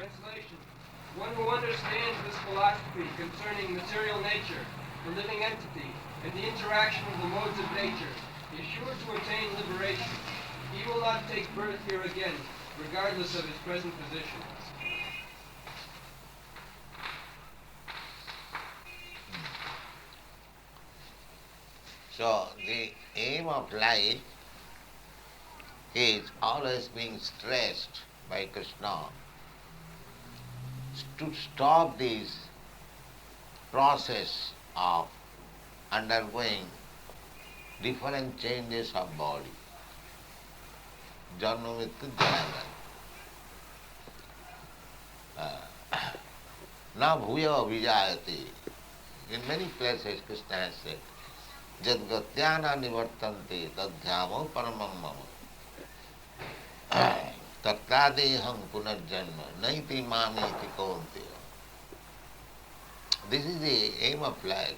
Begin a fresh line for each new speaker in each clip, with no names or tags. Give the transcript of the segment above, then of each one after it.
Translation. One who understands this philosophy concerning material nature, the living entity, and the interaction of the modes of nature is sure to attain liberation. He will not take birth here again, regardless of his present position.
So the aim of life is always being stressed by Krishna to stop this process of undergoing different changes of body. Janma Mrityu Jara Mrana. Na bhuya vijayati. In many places Krishna has said, Jadgatyana nivartante tadhyamo paramam mama. Tattadeham punarjanma naiti mameti kaunteya. This is the aim of life.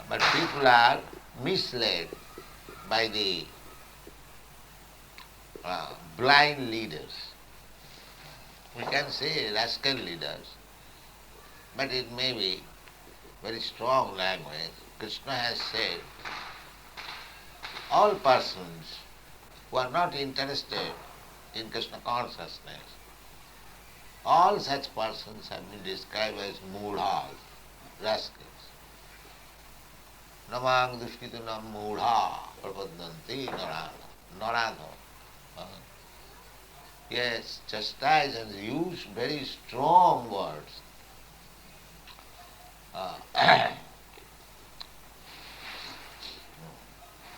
But people are misled by the blind leaders. We can say rascal leaders, but it may be very strong language. Krishna has said, all persons who are not interested in Krishna consciousness, all such persons have been described as moodhas, rascals. Namang dushkitunam moodha prapadanti narado. Yes, chastise and use very strong words.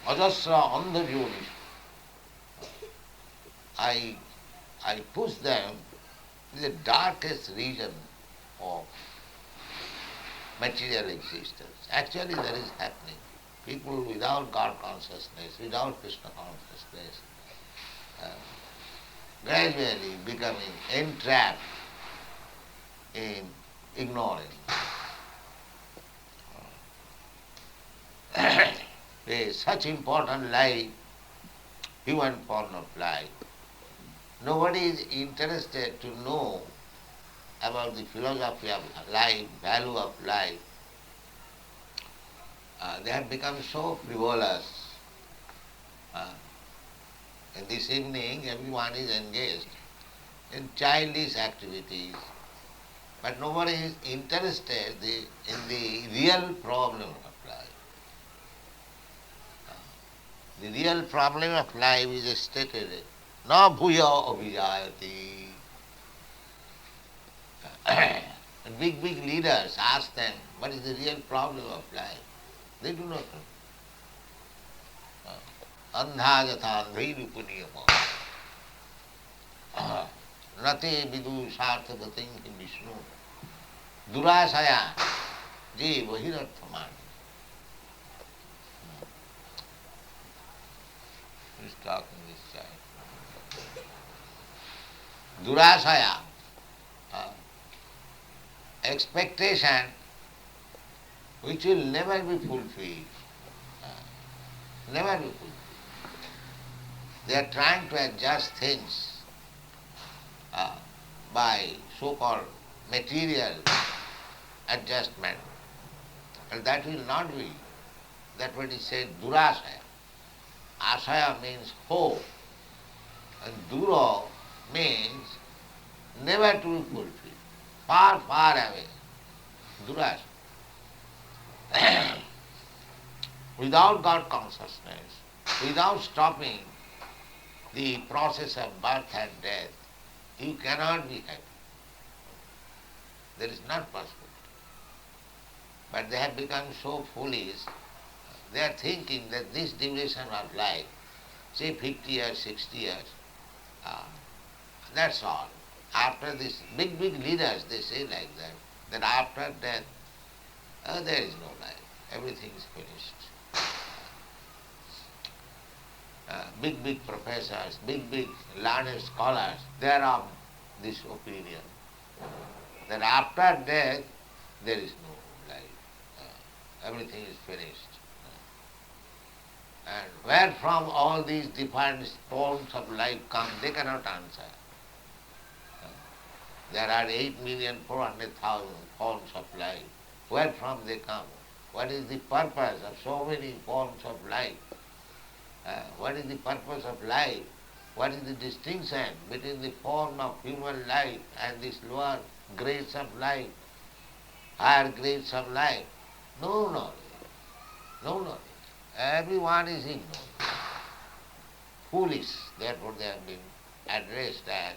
Ajasra andhajoni. I push them in the darkest region of material existence. Actually, that is happening. People without God consciousness, without Krishna consciousness, gradually becoming entrapped in ignorance. Such important life, human form of life. Nobody is interested to know about the philosophy of life, value of life. They have become so frivolous. And this evening everyone is engaged in childish activities, but nobody is interested in the real problem of life. The real problem of life is stated, na bhuya abhijayati. Big leaders ask them, what is the real problem of life? They do not know. Andha jatha andhairupanyama. Nate vidu sarthagatim ki Vishnu. Durasaya je vahirarthaman. Who is talking this child? Durasaya. Expectation which will never be fulfilled. Never be fulfilled. They are trying to adjust things by so-called material adjustment. And that will not be. That what is said, durasaya. Asaya means hope. And dura means never to be fulfilled. Far, far away. Durasaya. Without God consciousness, without stopping the process of birth and death, you cannot be happy. That is not possible. But they have become so foolish, they are thinking that this duration of life, say 50 years, 60 years, that's all. After this, big leaders, they say like that after death, there is no life. Everything is finished. Big professors, big learned scholars, they are of this opinion that after death there is no life. Everything is finished. And where from all these different forms of life come, they cannot answer. There are 8,400,000 forms of life. Where from they come? What is the purpose of so many forms of life? What is the purpose of life? What is the distinction between the form of human life and these lower grades of life, higher grades of life? No knowledge. No knowledge. Everyone is ignorant. Foolish. Therefore they have been addressed as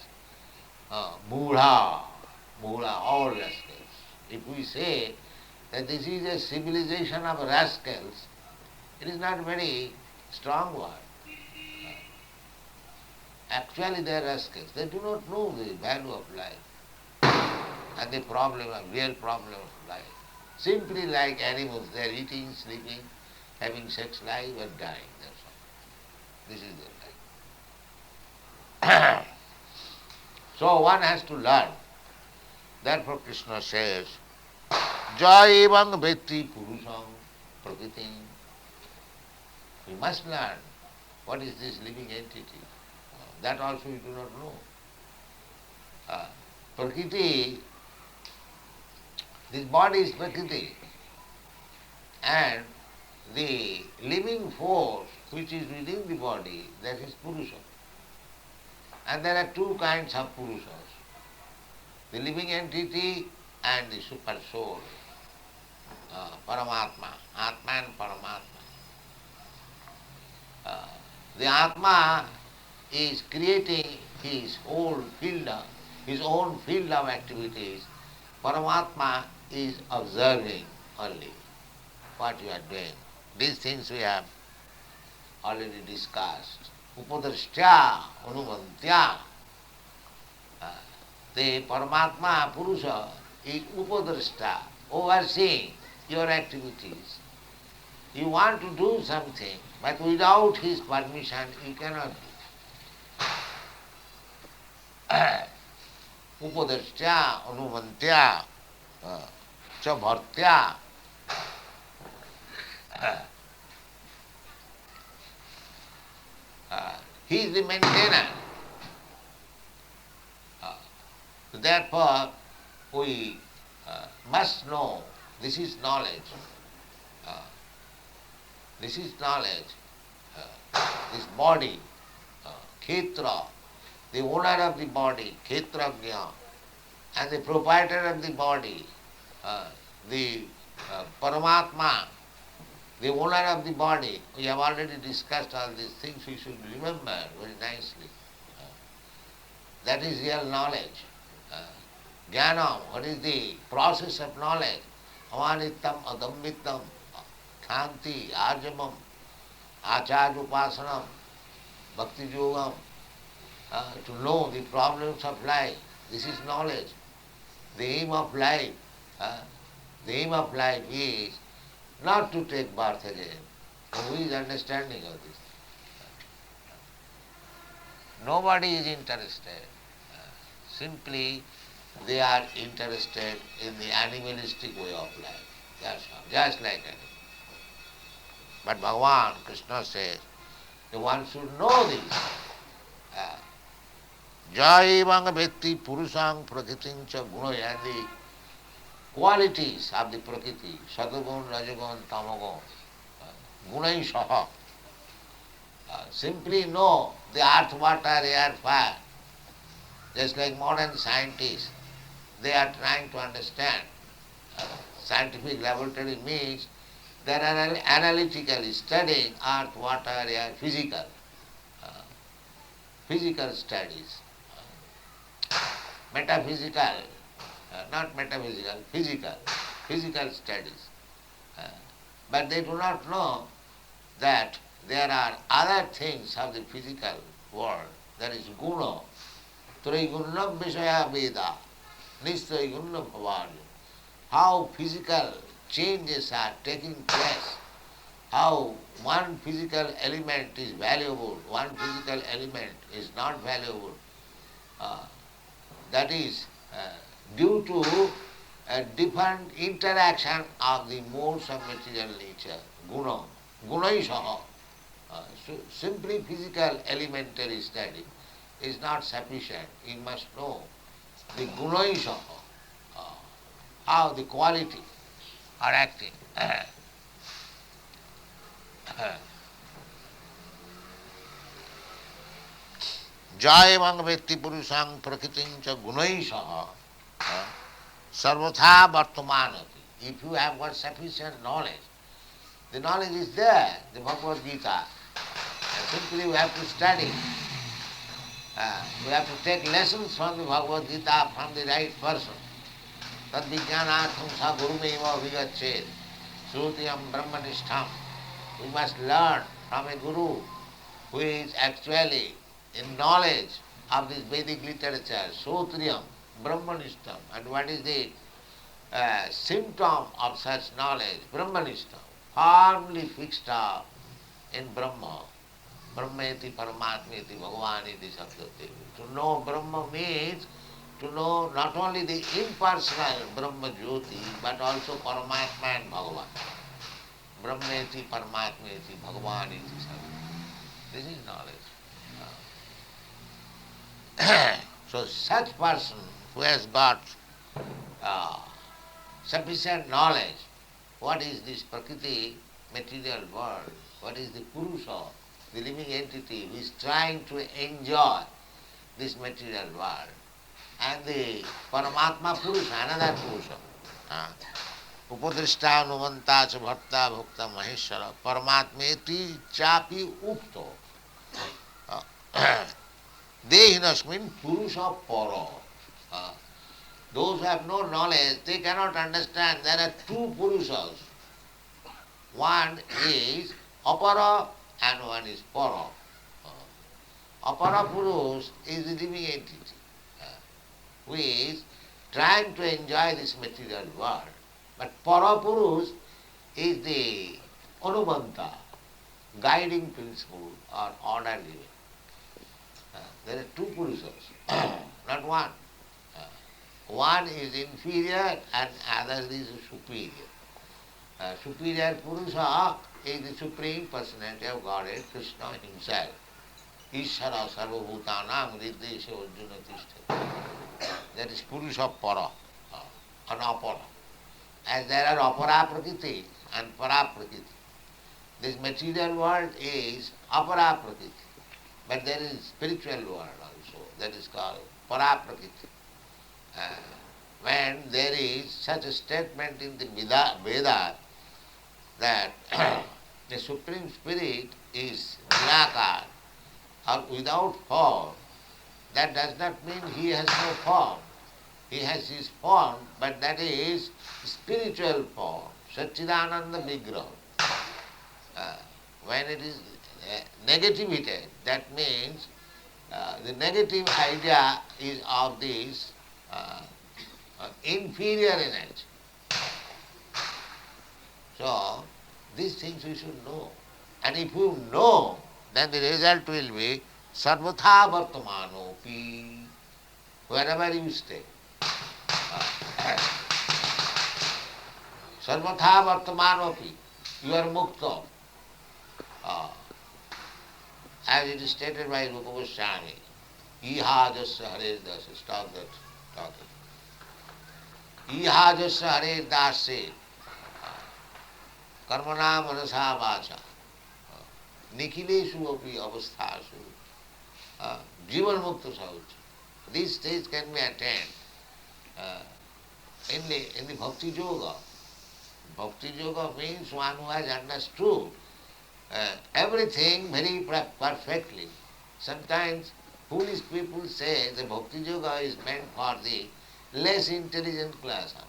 Mudha. Mudha, all rascals. If we say that this is a civilization of rascals, it is not very strong word. Actually they are rascals. They do not know the value of life and the real problem of life. Simply like animals, they are eating, sleeping, having sex life and dying. That's all. This is their life. So one has to learn. Therefore Krishna says, Jaivang Vetti Purusam Prakritim. We must learn what is this living entity. That also we do not know. Prakriti, this body is Prakriti, and the living force which is within the body, that is Purusha. And there are two kinds of Purushas, the living entity and the super soul, Paramatma, Atma and Paramatma. The Atma is creating his own field of activities. Paramatma is observing only what you are doing. These things we have already discussed. Upadrashtya, Anuvantya. The Paramatma Purusha is Upadrashta, overseeing your activities. You want to do something, but without his permission you cannot do. Upadrashtya, Anuvantya, cha bhartya. He is the maintainer. Therefore, we must know, this is knowledge. This is knowledge. This body, Khetra, the owner of the body, Khetrajna, and the proprietor of the body, the Paramatma, the owner of the body. We have already discussed all these things, we should remember very nicely. That is real knowledge. Jnana, what is the process of knowledge? Amanitam, adammitam, khanti, arjamam, acharupasanam, bhakti yogam. To know the problems of life, this is knowledge. The aim of life, is not to take birth again. Who is understanding of this? Nobody is interested. Simply they are interested in the animalistic way of life. That's all, just like animals. But Bhagavan, Krishna says, that one should know this. Jaivang Vetti Purusang Prakritim cha Gunaya, the qualities of the Prakriti, Satagun, Rajagun, Tamagun, Gunai Saha. Simply know the earth, water, air, fire. Just like modern scientists, they are trying to understand. Scientific laboratory means they are analytically studying earth, water, air, physical studies. Metaphysical, not metaphysical, physical studies. But they do not know that there are other things of the physical world. There is guna, trigunna vishaya veda, nistragunna bhavani. How physical changes are taking place, how one physical element is valuable, one physical element is not valuable. That is due to a different interaction of the modes of material nature, guna, gunaisaha. So simply physical elementary study is not sufficient. You must know the gunaisha, how the quality are acting. Jayamang vetti purusang prakritim cha gunaisha sarvatha vartamanati. If you have got sufficient knowledge, the knowledge is there, the Bhagavad Gita. And simply we have to study. We have to take lessons from the Bhagavad Gita from the right person. Tad vijnanatham sa gurumeva vigachet srutiyam brahmanishtham. We must learn from a guru who is actually in knowledge of this Vedic literature, Srutriyam brahmanishtham. And what is the symptom of such knowledge? Brahmanishtham, firmly fixed up in Brahma. Brahmeti Paramatmeti Bhagavaniti Sabdati. To know Brahma means to know not only the impersonal Brahma Jyoti, but also Paramatma and Bhagavan. Brahmeti Paramatmeti Bhagavaniti Sabdati. This is knowledge. So such person who has got sufficient knowledge, what is this Prakriti, material world, what is the Purusha, the living entity who is trying to enjoy this material world, and the Paramatma Purusha, another Purusha. Upadrishta Anumanta cha bhatta bhukta maheshwara Paramatmeti chapi upto Dehinasmin Purusha Para. Those who have no knowledge, they cannot understand there are two Purushas. One is Apara and one is Para. Apara Purush is the living entity who is trying to enjoy this material world. But Para Purush is the Anumanta, guiding principle or order living. There are two Purushas, not one. One is inferior and other is superior. Superior Purusha is the Supreme Personality of Godhead, Krishna himself. Ishara Sarvabhutanam Riddesha Arjuna Tishthati. That is Purusha Para, an Apara. As there are Apara Prakriti and Para Prakriti. This material world is Apara Prakriti. But there is spiritual world also, that is called Para Prakriti. When there is such a statement in the Vedas that the Supreme Spirit is Nirakar or without form, that does not mean he has no form. He has his form, but that is spiritual form, Satchidananda Vigraha. When it is negativity, that means the negative idea is of this inferior energy. So, these things we should know. And if you know, then the result will be sarvatha vartamanopi, wherever you stay. Sarvatha vartamanopi, you are mukta. As it is stated by Rupa Goswami, Iha jasya hare dasa, stop that talking. Iha jasya hare dasa, karmana manasa vacha, nikileshu api avasthasu, jivan mukta saucha. These states can be attained in the Bhakti Yoga. Bhakti Yoga means one who has understood everything very perfectly. Sometimes foolish people say the Bhakti Yoga is meant for the less intelligent class only.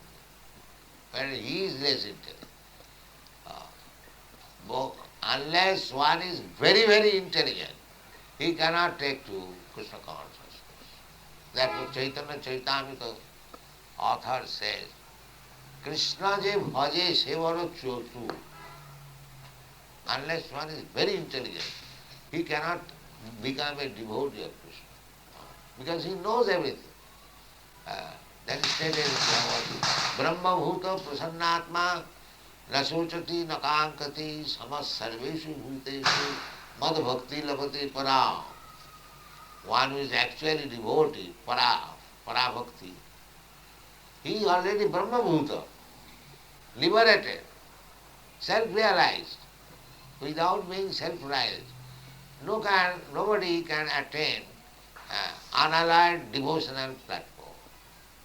But he is less intelligent. Unless one is very, very intelligent, he cannot take to Krishna consciousness. Therefore Chaitanya Chaitamrita author says, Krishna je bhaje sevara chotu. Unless one is very intelligent, he cannot become a devotee of Krishna. Because he knows everything. That is stated in Bhagavad Gita. Brahma bhuta prasannatma nasochati nakankati samas sarveshu bhuteshu mad bhakti labhate para. One who is actually devotee, para, parabhakti, he is already Brahma-bhuta, liberated, self-realized. Without being self-realized, nobody can attain unallied devotional platform.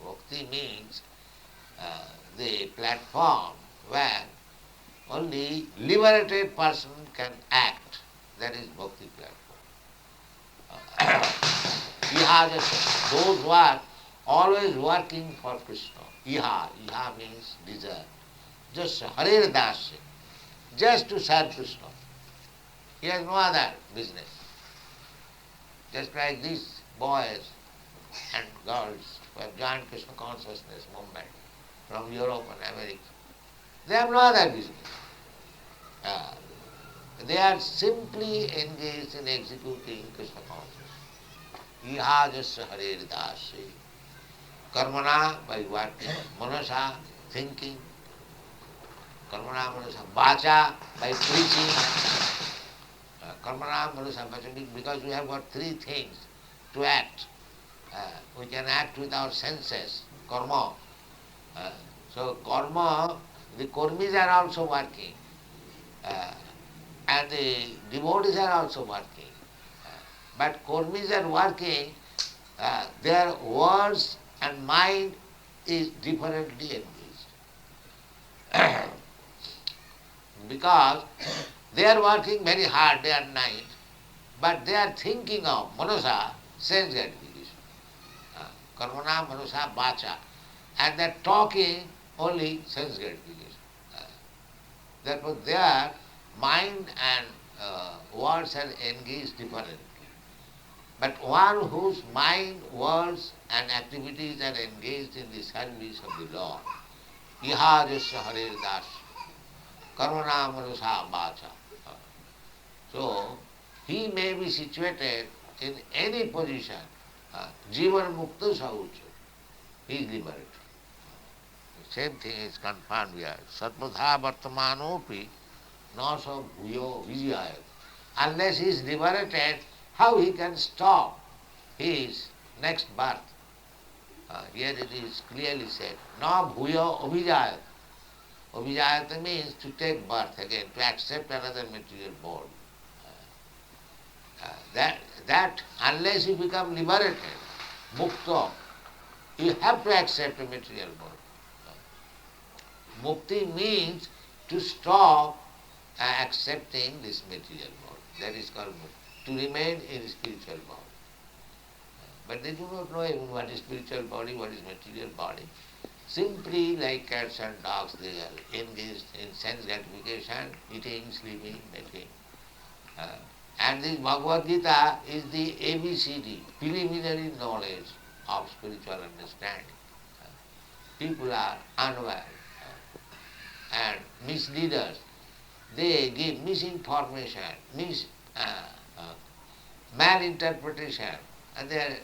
Bhakti means the platform where only liberated person can act. That is bhakti platform. Those who are always working for Krishna. Iha means desire. Just Hare Das, just to serve Krishna. He has no other business. Just like these boys and girls who have joined Krishna consciousness movement from Europe and America, they have no other business. They are simply engaged in executing Krishna consciousness. Iha jasya Hare Dasi. Karmana by working, manasa thinking, karmana manasa vacha by preaching, karmana manasa vacha because we have got three things to act. We can act with our senses, karma. So karma, the karmis are also working. And the devotees are also working. But karmis are working, their words and mind is differently engaged. Because they are working very hard day and night, but they are thinking of manasa, sense gratification. Karmana, manasa, vacha. And they are talking only sense gratification. Therefore their mind and words are engaged differently. But one whose mind, words and activities are engaged in the service of the Lord, iha jasya Hare Das, karmana manusa vacha. So he may be situated in any position, jivan mukta saucha, he is liberated. The same thing is confirmed here. Satpatha vartamanopi nasa bhuyo vijayat. Unless he is liberated, how he can stop his next birth? Here it is clearly said, na bhuyo abhijayat. Abhijayat means to take birth again, to accept another material body. That unless you become liberated, mukta, you have to accept a material body. Mukti means to stop accepting this material body. That is called mukti, to remain in spiritual body. But they do not know even what is spiritual body, what is material body. Simply like cats and dogs, they are engaged in sense gratification, eating, sleeping, making. And this Bhagavad Gita is the ABCD, preliminary knowledge of spiritual understanding. People are unaware and misleaders. They give misinformation, malinterpretation. And there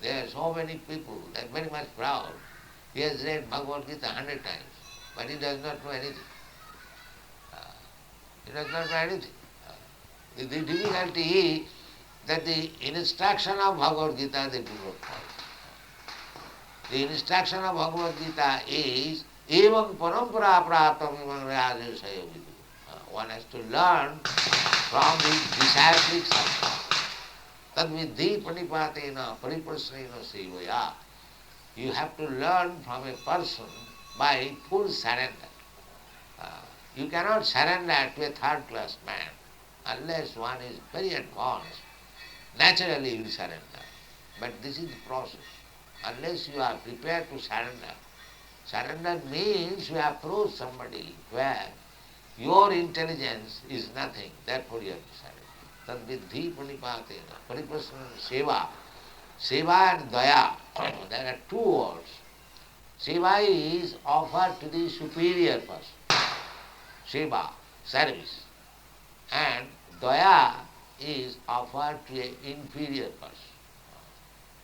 are so many people, they are very much proud. He has read Bhagavad Gita 100 times, but he does not know anything. He does not know anything. The difficulty is that the instruction of Bhagavad Gita they do not follow. The instruction of Bhagavad Gita is evam parampara pratam imam rajasaya vidu. One has to learn from the disciplic samsara. Tad vidhi panipatena pariprasnena sevaya. You have to learn from a person by full surrender. You cannot surrender to a third class man unless one is very advanced. Naturally you will surrender. But this is the process. Unless you are prepared to surrender. Surrender means you approach somebody where your intelligence is nothing. Therefore you have to surrender. Tad vidhi panipatena pariprasnena seva. Seva and daya, there are two words. Seva is offered to the superior person. Seva, service. And daya is offered to an inferior person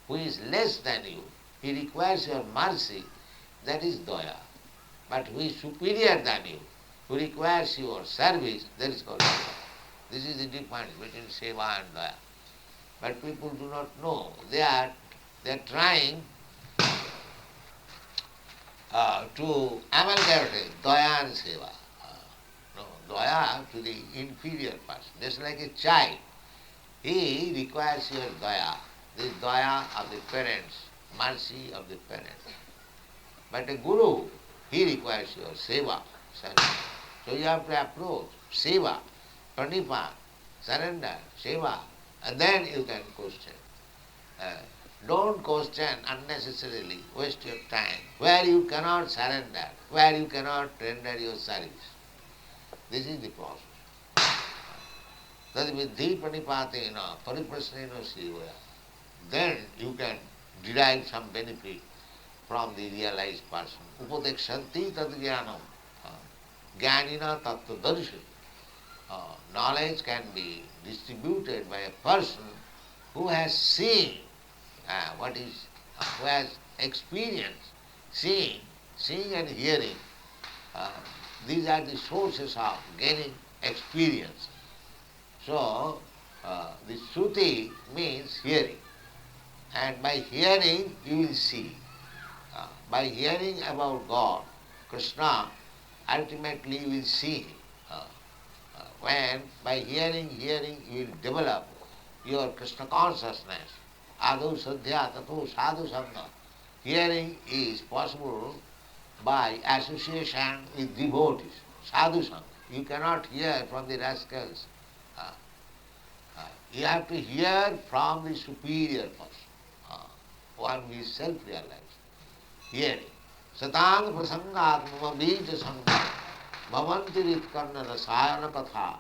who is less than you. He requires your mercy, that is daya. But who is superior than you, who requires your service, that is called daya. This is the difference between seva and daya. But people do not know. They are trying to amalgamate daya and seva. No, daya to the inferior person. Just like a child, he requires your daya, the daya of the parents, mercy of the parents. But a guru, he requires your seva, surrender. So you have to approach seva, pranipan, surrender, seva, and then you can question. Uh, don't question unnecessarily, waste your time, where you cannot surrender, where you cannot render your service. This is the process. That viddhi pranipatena pariprasnena sivaya. Then you can derive some benefit from the realized person. Upadekshanti tad jnanam. Jnanina tattva darshan. Knowledge can be distributed by a person who has seen who has experienced seeing and hearing. Uh, these are the sources of gaining experience. So, the Shruti means hearing. And by hearing, you will see. By hearing about God, Krishna, ultimately you will see Him. When by hearing, you will develop your Krishna consciousness. Adu sadhya tato sadhu sangha. Hearing is possible by association with devotees, sadhu sangha. You cannot hear from the rascals. Uh, you have to hear from the superior person, one who is self-realized. Hearing. Satang prasangat mama bija sangha bhavanti ritkarna rasayana katha.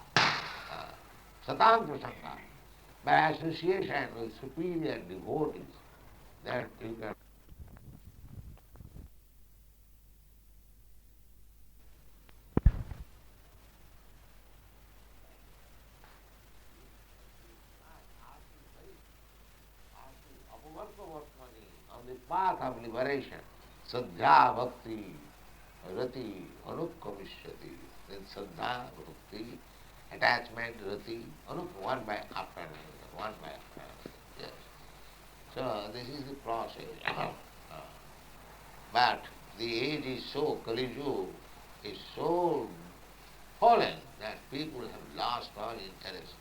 Satang prasangat. By association with superior devotees, that you can. On the path of liberation, Sadhya Bhakti Rati Anukamishyati. Then Sadhya Bhakti, attachment, Rati, one by after another, one by after another. Yes. So this is the process. But the age is so, Kali Yuga is so fallen that people have lost all interest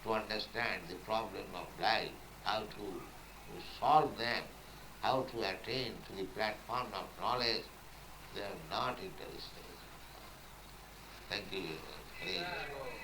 to understand the problem of life, how to solve them, how to attain to the platform of knowledge. They are not interested. Thank you very much.